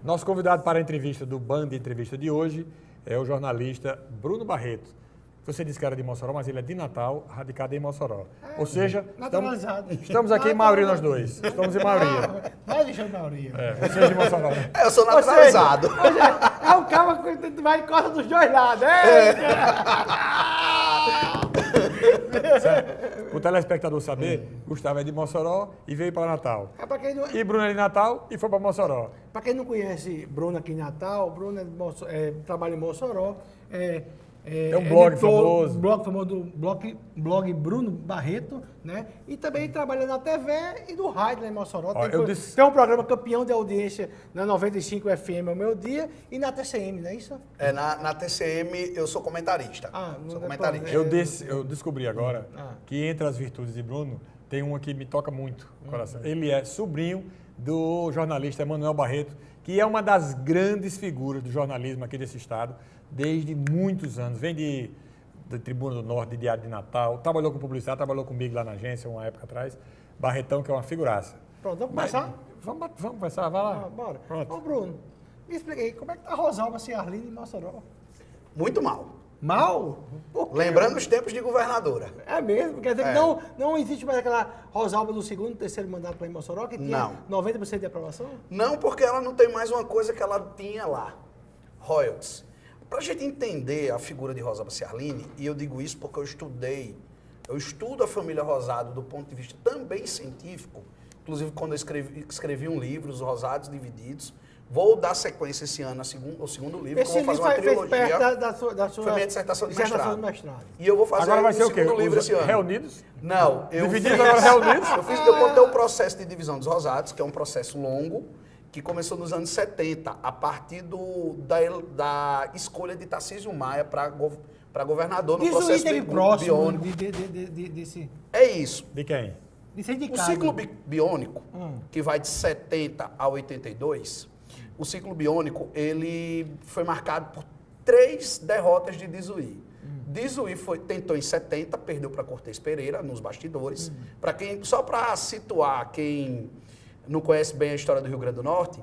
Nosso convidado para a entrevista do Band Entrevista de hoje é o jornalista Bruno Barreto. Você disse que era de Mossoró, mas ele é de Natal, radicado em Mossoró. Ou seja, estamos aqui em maioria nós dois. Estamos em maioria. Vai deixando maioria. Você é de Mossoró. Eu sou naturalizado. É o cara que vai em costa dos dois lados. O telespectador saber, Gustavo é de Mossoró e veio para Natal. E Bruno é de Natal e foi para Mossoró. Para quem não conhece Bruno aqui em Natal, Bruno trabalha em Mossoró. Tem um blog famoso. Blog famoso do blog Bruno Barreto, né? E também trabalha na TV e no rádio lá em Mossoró. Tem um programa campeão de audiência na 95 FM ao meu dia e na TCM, não é isso? Na TCM eu sou comentarista. Sou comentarista. Eu descobri agora que entre as virtudes de Bruno tem uma que me toca muito o coração. Ele é sobrinho do jornalista Emanuel Barreto, que é uma das grandes figuras do jornalismo aqui desse estado, desde muitos anos. Vem da Tribuna do Norte, de Diário de Natal, trabalhou com publicidade, trabalhou comigo lá na agência uma época atrás. Barretão, que é uma figuraça. Pronto, vamos começar? Vamos começar, vai lá. Bora. Pronto. Ô, Bruno, me explica aí, como é que tá a Rosalba Ciarline em Mossoró? Muito mal. Mal? Lembrando os tempos de governadora. É mesmo? Quer dizer que não existe mais aquela Rosalba do segundo, terceiro mandato lá em Mossoró, que tinha 90% de aprovação? Não, porque ela não tem mais uma coisa que ela tinha lá. Royalties. Para a gente entender a figura de Rosalba Ciarline, e eu digo isso porque eu estudo a família Rosado do ponto de vista também científico, inclusive quando eu escrevi um livro, Os Rosados Divididos. Vou dar sequência esse ano ao segundo livro, que eu vou fazer uma trilogia. Foi minha dissertação de mestrado. E eu vou fazer agora vai ser o quê? Livro esse ano. Reunidos? Não. Divididos agora reunidos? Eu contei o processo de divisão dos Rosados, que é um processo longo, que começou nos anos 70, a partir da escolha de Tarcísio Maia para governador no processo de biônico. Desse... É isso. De quem? O ciclo biônico, que vai de 70 a 82, o ciclo biônico, ele foi marcado por 3 derrotas de Dizuí. Dizuí tentou em 70, perdeu para Cortez Pereira, nos bastidores. Só para situar quem não conhece bem a história do Rio Grande do Norte,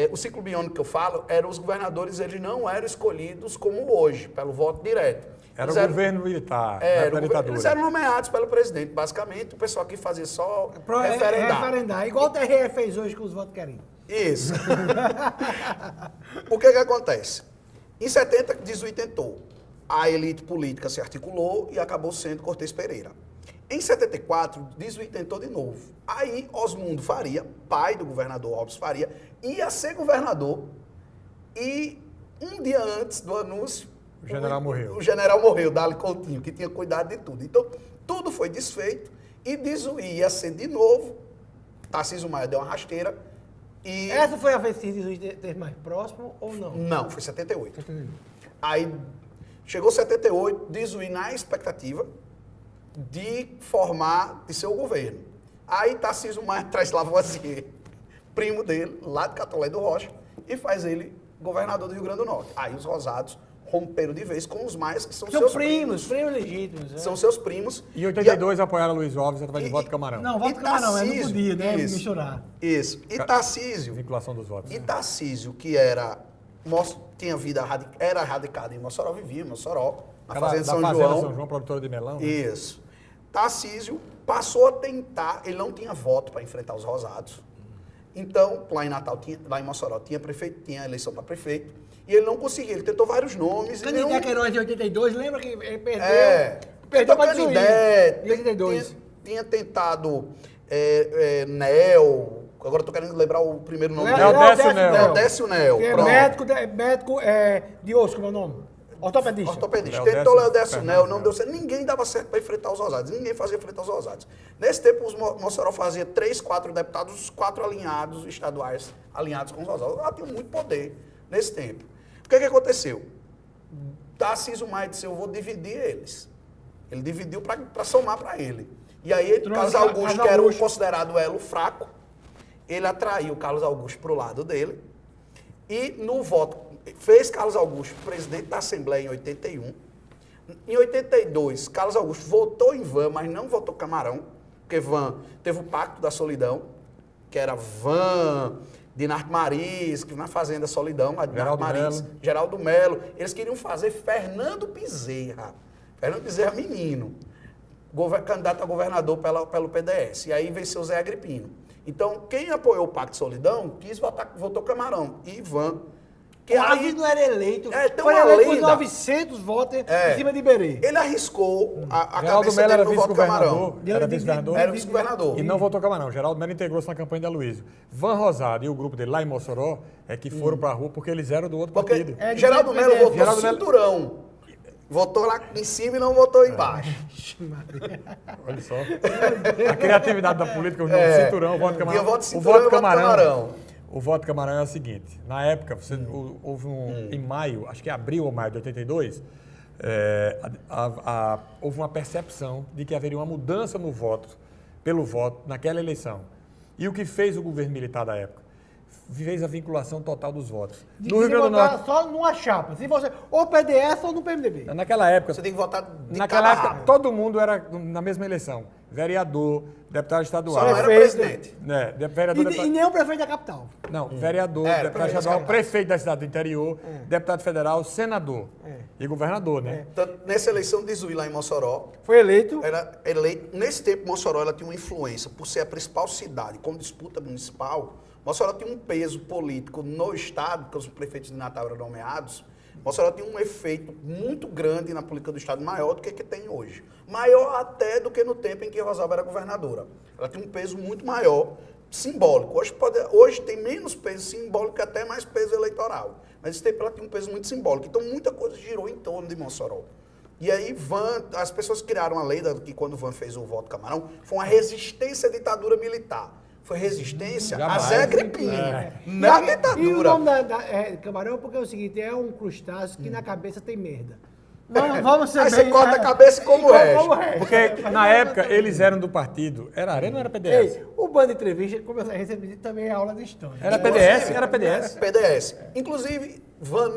o ciclo biônico que eu falo, os governadores eles não eram escolhidos como hoje, pelo voto direto. Era o governo militar, da ditadura. Eles eram nomeados pelo presidente, basicamente. O pessoal que fazia só referendar. Igual o TRE fez hoje com os votos querem. Isso. O que acontece? Em 70, Dizuí tentou. A elite política se articulou e acabou sendo Cortez Pereira. Em 74, Dizuí tentou de novo. Aí, Osmundo Faria, pai do governador Alves Faria, ia ser governador e um dia antes do anúncio, o general morreu. O general morreu, Dali Coutinho, que tinha cuidado de tudo. Então, tudo foi desfeito e Dizuí ia ser de novo. Tarcísio Maia deu uma rasteira e... Essa foi a vez que Dizuí esteve mais próximo ou não? Não, foi 78. Aí, chegou 78, Dizuí na expectativa de ser o governo. Aí Tarcísio Maia traz Lavoisier, primo dele, lá de Catolé do Rocha, e faz ele governador do Rio Grande do Norte. Aí os Rosados romperam de vez com os Maias, que são seus primos. Primos legítimos. É. São seus primos. Em 82 apoiaram Luiz Alves através de voto Camarão. Não, voto Camarão, não podia, né? Misturar. Isso. E Tarcísio... Vinculação dos votos. E Tarcísio, que tinha era radicado em Mossoró, vivia em Mossoró, na Fazenda São João, produtora de melão. Né? Isso. Tarcísio passou a tentar, ele não tinha voto para enfrentar os Rosados. Então, lá em Mossoró, tinha eleição para prefeito, e ele não conseguia, ele tentou vários nomes. Canindé Queiroz de 82, lembra que ele perdeu? Perdeu para Canindé, 82. Tinha tentado Nel, agora estou querendo lembrar o primeiro nome dele. Décio Nel. Médico de osso, como é o nome? Ortopedista. Tentou Léo Nel, não deu certo. Ninguém dava certo para enfrentar os Rosados. Ninguém fazia frente aos Rosados. Nesse tempo, o Mossoró fazia 3, 4 deputados, os 4 alinhados, estaduais, alinhados com os Rosados. Ela tinha muito poder nesse tempo. O que aconteceu? Tarcísio Maia disse, eu vou dividir eles. Ele dividiu para somar para ele. E aí, Carlos Augusto, que era o considerado elo fraco, ele atraiu o Carlos Augusto para o lado dele. E no voto, fez Carlos Augusto presidente da Assembleia em 81. Em 82, Carlos Augusto votou em Van, mas não votou Camarão, porque Van teve o Pacto da Solidão, que era Van, Dinarco Maris, que na Fazenda Solidão, a Dinarco Geraldo Maris, Melo. Geraldo Melo. Eles queriam fazer Fernando Bezerra. Fernando Bezerra, menino, candidato a governador pelo PDS. E aí venceu o Zé Agripino. Então, quem apoiou o Pacto de Solidão, votou Camarão. E Ivan. Quase não era eleito. Tem foi uma eleito lenda. com 900 votos em cima de Iberê. Ele arriscou a Geraldo cabeça Melo dele era no voto Camarão. vice-governador. Era vice-governador. Era vice-governador. E não votou Camarão. Geraldo Melo integrou-se na campanha da Luiz. Van Rosado e o grupo dele lá em Mossoró é que foram pra rua porque eles eram do outro partido. Geraldo Melo votou Geraldo Melo- cinturão. Votou lá em cima e não votou embaixo. Olha só. A criatividade da política, o cinturão, o voto Camarão. Tinha voto cinturão e voto Camarão. O voto Camarão é o seguinte, na época, houve em maio, acho que abril ou maio de 82, houve uma percepção de que haveria uma mudança no voto, pelo voto, naquela eleição. E o que fez o governo militar da época? Fez a vinculação total dos votos. No Rio Grande do Norte. Só numa chapa. Se você, ou PDS ou no PMDB. Naquela época, Você tem que votar de naquela cada época rabo. todo mundo era na mesma eleição. Vereador, deputado estadual. Só não era Prefeito. presidente. Vereador, E nem o prefeito da capital. Não, vereador, Era, deputado era estadual, esse prefeito da cidade do interior, deputado federal, senador e governador, né? Tanto nessa eleição de Zui, lá em Mossoró, Foi eleito. era eleito. Nesse tempo, Mossoró ela tinha uma influência, por ser a principal cidade com disputa municipal. Mossoró tinha um peso político no estado, porque os prefeitos de Natal eram nomeados. Mossoró tinha um efeito muito grande na política do estado, maior do que tem hoje. Maior até do que no tempo em que Rosalba era governadora. Ela tinha um peso muito maior, simbólico. Hoje tem menos peso simbólico e até mais peso eleitoral. Mas nesse tempo ela tinha um peso muito simbólico. Então muita coisa girou em torno de Mossoró. E aí as pessoas criaram a lei que quando Van fez o voto Camarão, foi uma resistência à ditadura militar. Foi resistência a Zé Agripino. Na ditadura. E o nome da Camarão porque é o seguinte, é um crustáceo que na cabeça tem merda. Vamos ser Aí você corta a cabeça como é. Porque na época eles eram do partido. Era Arena ou era PDS? Ei, o Bando de Entrevista, como eu recebi também é aula de história. Era PDS? Era PDS. PDS. Inclusive, Van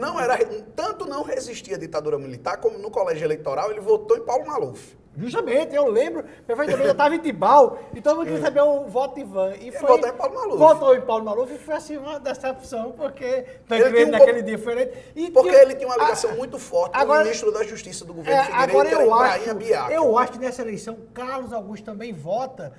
tanto não resistia à ditadura militar, como no colégio eleitoral ele votou em Paulo Maluf. Justamente, eu lembro perfeitamente, eu estava em Tibau e todo mundo recebeu o voto de Ivan. E foi, votou em Paulo Maluf. Votou em Paulo Maluf e foi assim uma decepção, porque naquele dia foi eleito. Porque ele tinha uma ligação muito forte com o ministro da Justiça do governo Figueiredo, que era Ibrahim Biac. Eu acho que nessa eleição, Carlos Augusto também vota...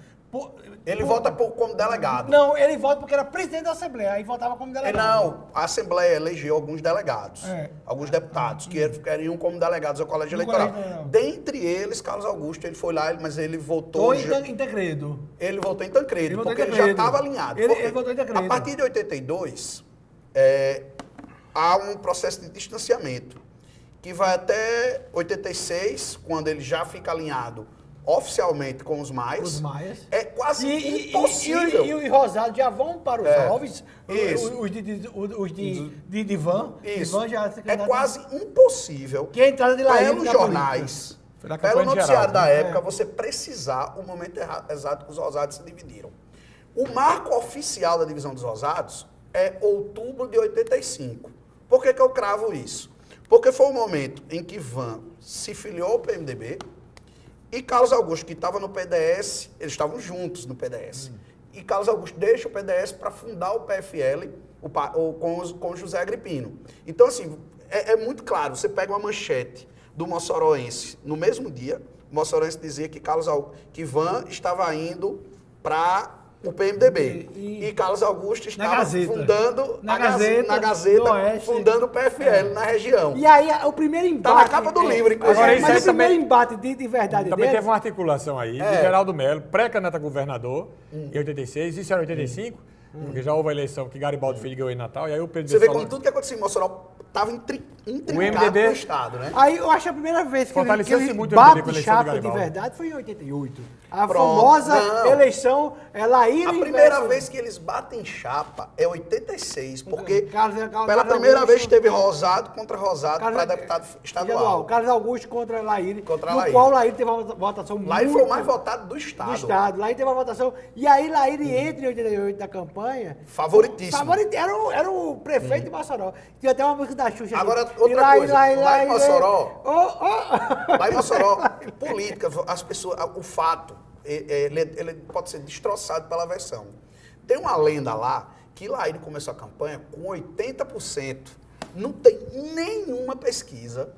Ele vota como delegado. Não, ele vota porque era presidente da Assembleia, aí votava como delegado. Não, a Assembleia elegeu alguns delegados, alguns deputados, que queriam como delegados ao colégio eleitoral. Dentre eles, Carlos Augusto, ele foi lá, mas ele votou... em Tancredo. Ele votou em Tancredo, porque ele já estava alinhado. Ele votou em Tancredo. A partir de 82, há um processo de distanciamento, que vai até 86, quando ele já fica alinhado oficialmente com os Maias. É quase impossível. E Rosado já vão para os Alves, Isso. os de Van. Isso. Van já é quase impossível, que a entrada de Laíde pelos jornais, pelo noticiário da época, você precisar o momento exato que os Rosados se dividiram. O marco oficial da divisão dos Rosados é outubro de 85. Por que eu cravo isso? Porque foi o momento em que Van se filiou ao PMDB, e Carlos Augusto, que estava no PDS, eles estavam juntos no PDS. E Carlos Augusto deixa o PDS para fundar o PFL com José Agripino. Então, assim, é muito claro. Você pega uma manchete do Mossoroense no mesmo dia, o Mossoroense dizia que Van estava indo para o PMDB. E Carlos Augusto estava fundando na Gazeta fundando o PFL na região. E aí o primeiro embate... Tá na capa do livro, inclusive. Mas o primeiro embate de verdade também teve uma articulação aí de Geraldo Melo, pré-candidato a governador, em 86, isso era 85, porque já houve a eleição que Garibaldi fez ganhou em Natal, e aí o PMDB Você vê como tudo que aconteceu em Mossoró estava intrincado com o Estado, né? Aí eu acho a primeira vez que ele muito bate chapa de verdade foi em 88. A famosa eleição Laíde. A primeira vez que eles batem chapa é 86, porque pela primeira vez teve Rosado contra Rosado para deputado estadual. Carlos Augusto contra Laíde, no qual Laíde teve uma votação muito... Laíde foi o mais votado do Estado. Laíde teve uma votação... E aí Laíde entra em 88 da campanha... Favoritíssimo. Era o prefeito de Mossoró. Tinha até uma música da Xuxa. Agora, outra coisa, lá em Mossoró, lá em Mossoró, política, as pessoas, o fato, ele pode ser destroçado pela versão. Tem uma lenda lá que Laíde começou a campanha com 80%. Não tem nenhuma pesquisa,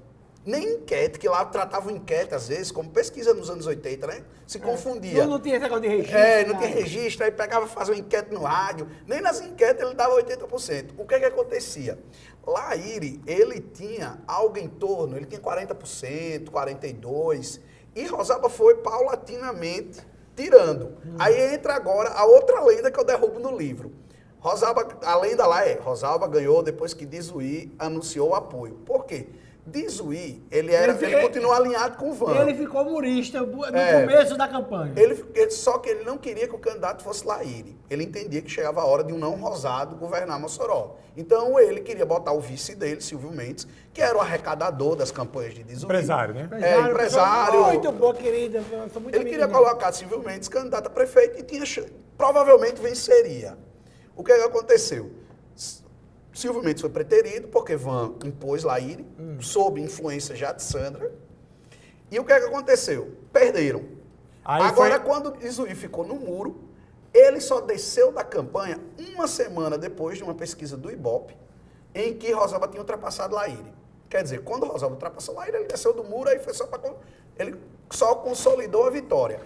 nem enquete, que lá tratava enquete, às vezes, como pesquisa nos anos 80, né? Se confundia. Não tinha esse negócio de registro. Não tinha registro, aí pegava fazer uma enquete no rádio. Nem nas enquetes ele dava 80%. O que acontecia? Laíde, ele tinha algo em torno, ele tinha 40%, 42%, e Rosalba foi paulatinamente tirando. Aí entra agora a outra lenda que eu derrubo no livro. Rosalba, a lenda lá Rosalba ganhou depois que Dizuí anunciou o apoio. Por quê? Dizuí, ele continua alinhado com o Van. Ele ficou humorista no começo da campanha. Só que ele não queria que o candidato fosse Laíde. Ele entendia que chegava a hora de um não rosado governar Mossoró. Então ele queria botar o vice dele, Silvio Mendes, que era o arrecadador das campanhas de Dizuí. Empresário, né? Empresário. Muito boa, querida. Ele queria colocar Silvio Mendes candidato a prefeito e provavelmente venceria. O que aconteceu? Silvio Mendes foi preterido, porque Van impôs Laíde, sob influência já de Sandra. E o que aconteceu? Perderam. Agora, quando Dizuí ficou no muro, ele só desceu da campanha uma semana depois de uma pesquisa do Ibope, em que Rosalba tinha ultrapassado Laíde. Quer dizer, quando Rosalba ultrapassou Laíde, ele desceu do muro, aí foi só para... Ele só consolidou a vitória.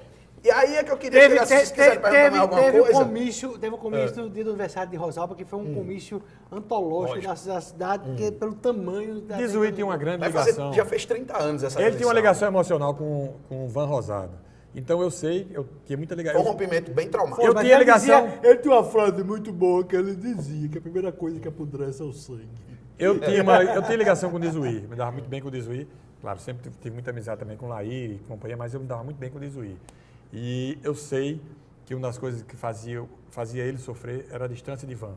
E aí é que eu queria chegar, se quiser perguntar mais alguma coisa. Teve um comício no dia do aniversário de Rosalba, que foi um comício antológico da cidade, pelo tamanho da... Dizuí tinha uma grande ligação. Já fez 30 anos essa Ele tinha uma ligação emocional com o Van Rosado. Então eu sei, eu tinha muita ligação. Foi um rompimento bem traumático. Eu tinha ligação... Ele tinha uma frase muito boa que ele dizia, que a primeira coisa que apodrece é o sangue. Eu tinha ligação com o Dizuí, me dava muito bem com o Dizuí. Claro, sempre tive muita amizade também com o Laíde e companhia, mas eu me dava muito bem com o Dizuí. E eu sei que uma das coisas que fazia ele sofrer era a distância de Van.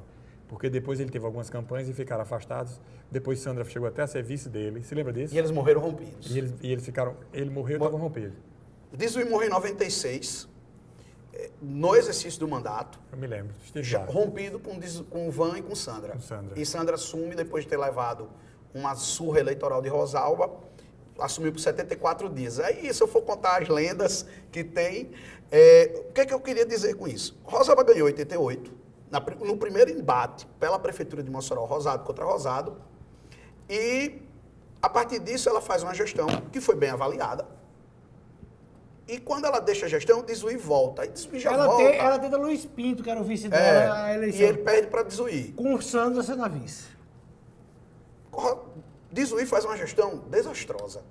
Porque depois ele teve algumas campanhas e ficaram afastados. Depois Sandra chegou até a ser vice dele. Se lembra disso? E eles morreram rompidos. E eles ficaram... Ele morreu e estavam rompidos. Dizuí morreu em 96, no exercício do mandato. Eu me lembro. Rompido com Van e com Sandra. E Sandra assume, depois de ter levado uma surra eleitoral de Rosalba, assumiu por 74 dias. Aí, se eu for contar as lendas que tem, o que eu queria dizer com isso? Rosalba ganhou 88, no primeiro embate pela Prefeitura de Mossoró, Rosado contra Rosado, e a partir disso ela faz uma gestão que foi bem avaliada. E quando ela deixa a gestão, Dizuí volta. Aí Dizuí já volta. Ela tenta Luiz Pinto, que era o vice dela, a eleição. E ele perde para Dizuí. Com o Sandra sendo a vice. Dizuí faz uma gestão desastrosa.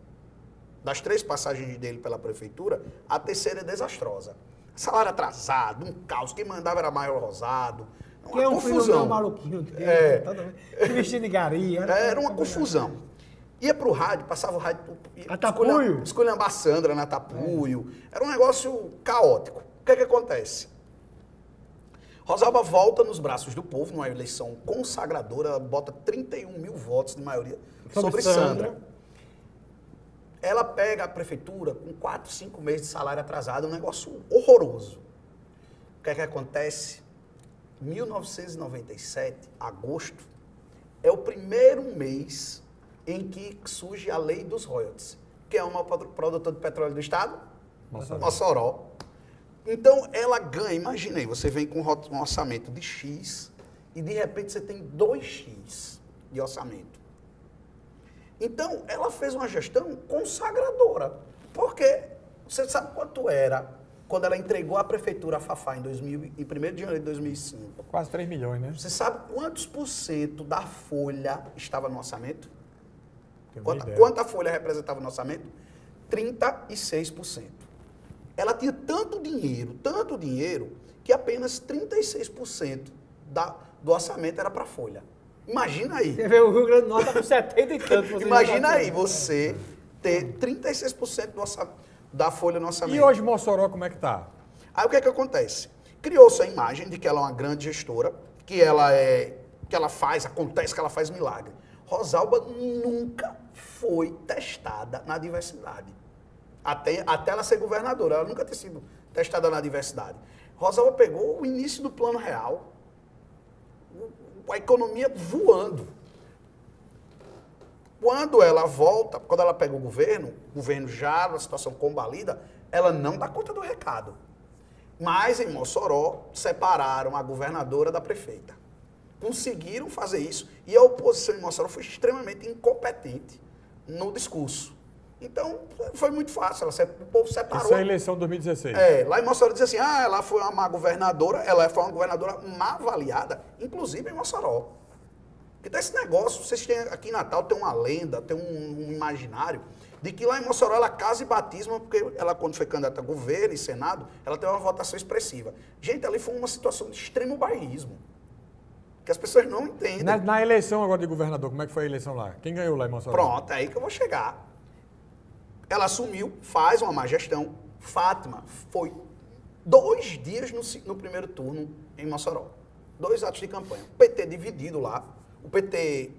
Das 3 passagens dele pela prefeitura, a terceira é desastrosa. Salário atrasado, um caos. Quem mandava era Maior Rosado. Que é um filho maluquinho dele, vestido de gari. Era uma confusão. Ia pro rádio, passava o rádio... Atapuio? Esculhambar Sandra na Atapuio. Era um negócio caótico. O que acontece? Rosalba volta nos braços do povo, numa eleição consagradora, ela bota 31 mil votos de maioria sobre Sandra. Ela pega a prefeitura com 4, 5 meses de salário atrasado, um negócio horroroso. O que acontece? 1997, agosto, é o primeiro mês em que surge a lei dos royalties. Quem é o maior produtor de petróleo do estado? Mossoró. Então, ela ganha, imagina aí, você vem com um orçamento de X e de repente você tem 2X de orçamento. Então, ela fez uma gestão consagradora. Porque você sabe quanto era quando ela entregou a prefeitura a Fafá em 1º de janeiro de 2005? Quase 3 milhões, né? Você sabe quantos % da folha estava no orçamento? Quanta folha representava no orçamento? 36%. Ela tinha tanto dinheiro, que apenas 36% do orçamento era para folha. Imagina aí. Você vê o Rio Grande do Norte com 70 e tanto. Imagina aí você ter 36% da folha no orçamento. E hoje Mossoró como é que está? Aí o que acontece? Criou-se a imagem de que ela é uma grande gestora, que ela acontece que ela faz milagre. Rosalba nunca foi testada na diversidade. Até ela ser governadora, ela nunca ter sido testada na diversidade. Rosalba pegou o início do Plano Real, a economia voando. Quando ela volta, quando ela pega o governo já na situação combalida, ela não dá conta do recado. Mas em Mossoró, separaram a governadora da prefeita. conseguiram fazer isso e a oposição em Mossoró foi extremamente incompetente no discurso. Então, foi muito fácil, o povo separou. Isso é a eleição de 2016. Lá em Mossoró dizia assim, ela foi uma má governadora, ela foi uma governadora má avaliada, inclusive em Mossoró. Porque tem esse negócio, vocês têm aqui em Natal, tem uma lenda, tem um imaginário, de que lá em Mossoró ela casa e batisma, porque ela, quando foi candidata a governo e Senado, ela teve uma votação expressiva. Gente, ali foi uma situação de extremo bairrismo, que as pessoas não entendem. Na eleição agora de governador, como é que foi a eleição lá? Quem ganhou lá em Mossoró? Pronto, é aí que eu vou chegar. Ela assumiu, faz uma má gestão. Fátima foi 2 dias no primeiro turno em Mossoró. 2 atos de campanha. O PT dividido lá. O PT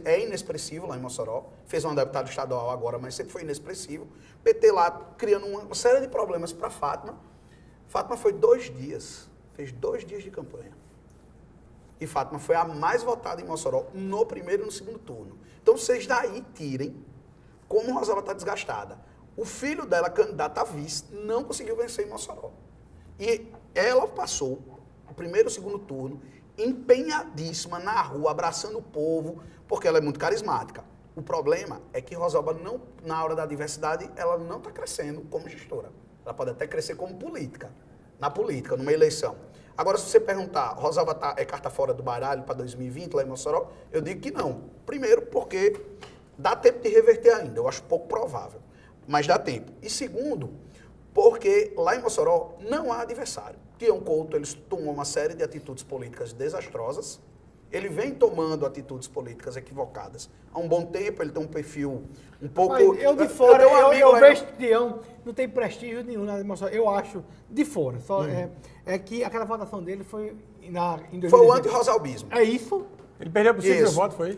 é inexpressivo lá em Mossoró. Fez um deputado estadual agora, mas sempre foi inexpressivo. O PT lá criando uma série de problemas para Fátima. Fátima foi 2 dias. Fez 2 dias de campanha. E Fátima foi a mais votada em Mossoró no primeiro e no segundo turno. Então vocês daí tirem como Rosalba está desgastada. O filho dela, candidato a vice, não conseguiu vencer em Mossoró. E ela passou o primeiro e o segundo turno empenhadíssima na rua, abraçando o povo, porque ela é muito carismática. O problema é que Rosalba, não, na hora da diversidade, ela não está crescendo como gestora. Ela pode até crescer como política, na política, numa eleição. Agora, se você perguntar, Rosalba é carta fora do baralho para 2020 lá em Mossoró, eu digo que não. Primeiro, porque dá tempo de reverter ainda, eu acho pouco provável, mas dá tempo. E segundo, porque lá em Mossoró não há adversário. Tião Couto, ele tomou uma série de atitudes políticas desastrosas, ele vem tomando atitudes políticas equivocadas. Há um bom tempo, ele tem um perfil um pouco... Mas eu de fora, eu vejo que Tião não tem prestígio nenhum na Mossoró, eu acho, de fora. Só é que aquela votação dele foi em 2016. Foi o anti-rosalbismo. É isso? Ele perdeu por 5 mil votos, foi?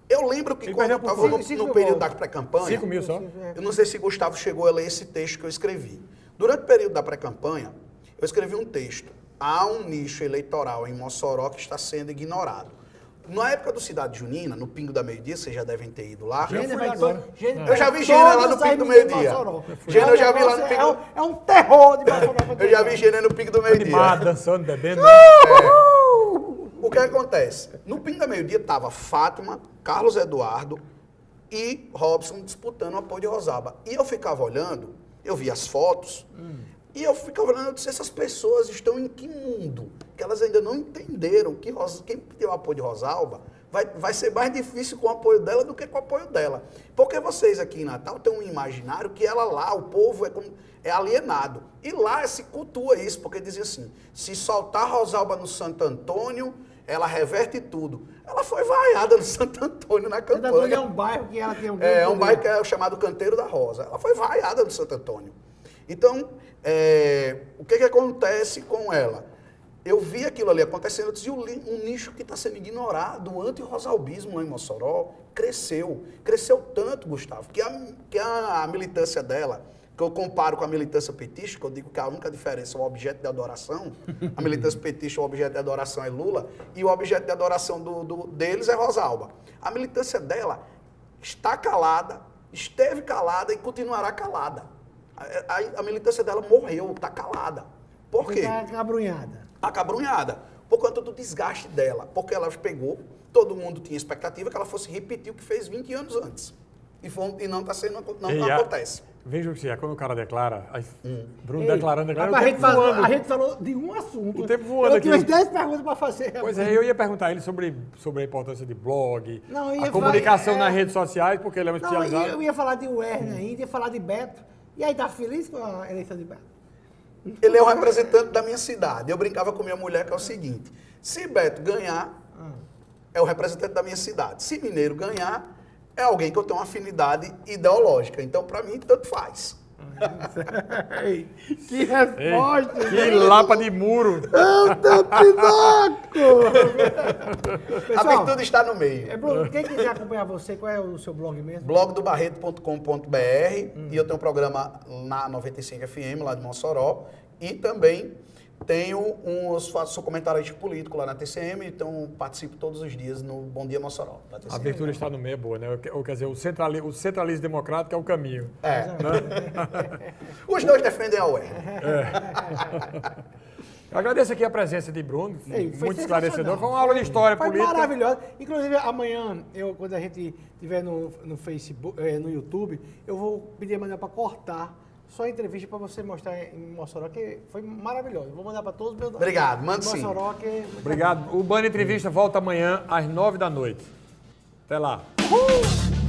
Eu lembro que quando eu estava no período da pré-campanha... 5 mil só? Eu não sei se Gustavo chegou a ler esse texto que eu escrevi. Durante o período da pré-campanha, eu escrevi um texto. Há um nicho eleitoral em Mossoró que está sendo ignorado. Na época do Cidade Junina, no Pingo da Meio-Dia, vocês já devem ter ido lá. Eu já vi Gênia lá no Pingo do Meio-Dia. Gênia eu já vi lá no Pingo... É um terror de Mossoró. Eu já vi Gênia no Pingo do Meio-Dia. Animado, dançando, bebendo. O que acontece? No Pingo da Meio-Dia estava Fátima, Carlos Eduardo e Robson disputando o apoio de Rosalba. E eu ficava olhando, eu vi as fotos, e eu ficava olhando, eu disse, essas pessoas estão em que mundo? Que elas ainda não entenderam que quem tem o apoio de Rosalba vai ser mais difícil com o apoio dela do que com o apoio dela. Porque vocês aqui em Natal têm um imaginário que ela lá, o povo é alienado. E lá se cultua isso, porque dizia assim, se soltar Rosalba no Santo Antônio, ela reverte tudo. Ela foi vaiada no Santo Antônio na campanha. Santo Antônio é um bairro que ela tem um... É um bairro que é o chamado Canteiro da Rosa. Ela foi vaiada no Santo Antônio. Então, o que acontece com ela? Eu vi aquilo ali acontecendo, eu disse, um nicho que está sendo ignorado, o anti-rosalbismo lá em Mossoró, cresceu. Cresceu tanto, Gustavo, que a militância dela, que eu comparo com a militância petista, que eu digo que a única diferença é o objeto de adoração, a militância petista, o objeto de adoração é Lula, e o objeto de adoração deles é Rosalba. A militância dela está calada, esteve calada e continuará calada. A militância dela morreu, está calada. Por quê? Está acabrunhada. Acabrunhada. Por conta do desgaste dela. Porque ela pegou, todo mundo tinha expectativa que ela fosse repetir o que fez 20 anos antes. E não está sendo, não acontece. Veja o que é, quando o cara declara, aí, Bruno declarando, a gente falou de um assunto. O tempo voando aqui. Eu tinha 10 perguntas para fazer. Pois é, eu ia perguntar a ele sobre a importância de blog, a comunicação nas redes sociais, porque ele é um especializado. Eu ia falar de Werner ainda, ia falar de Beto. E aí, tá feliz com a eleição de Beto? Ele é o representante da minha cidade. Eu brincava com minha mulher que é o seguinte, se Beto ganhar, é o representante da minha cidade. Se Mineiro ganhar, é alguém que eu tenho uma afinidade ideológica. Então, para mim, tanto faz. Que resposta! Que lapa de muro! A virtude está no meio. Bruno, quem quiser acompanhar você, qual é o seu blog mesmo? blogdobarreto.com.br e eu tenho um programa na 95 FM, lá de Mossoró, e também faço comentarista político lá na TCM, então participo todos os dias no Bom Dia Mossoró. A abertura está no meio, é boa, né? Ou quer dizer, o centralismo democrático é o caminho. Os dois defendem a UER. Eu agradeço aqui a presença de Bruno, muito esclarecedor. Foi uma aula de história política. Foi maravilhosa. Inclusive, amanhã, quando a gente estiver no Facebook, no YouTube, eu vou pedir a Manuel para cortar só a entrevista para você mostrar em Mossoró, que foi maravilhoso. Vou mandar para todos os meus... Obrigado, manda sim. Mossoró, Obrigado. O Band Entrevista volta amanhã às 9 da noite. Até lá. Uhul!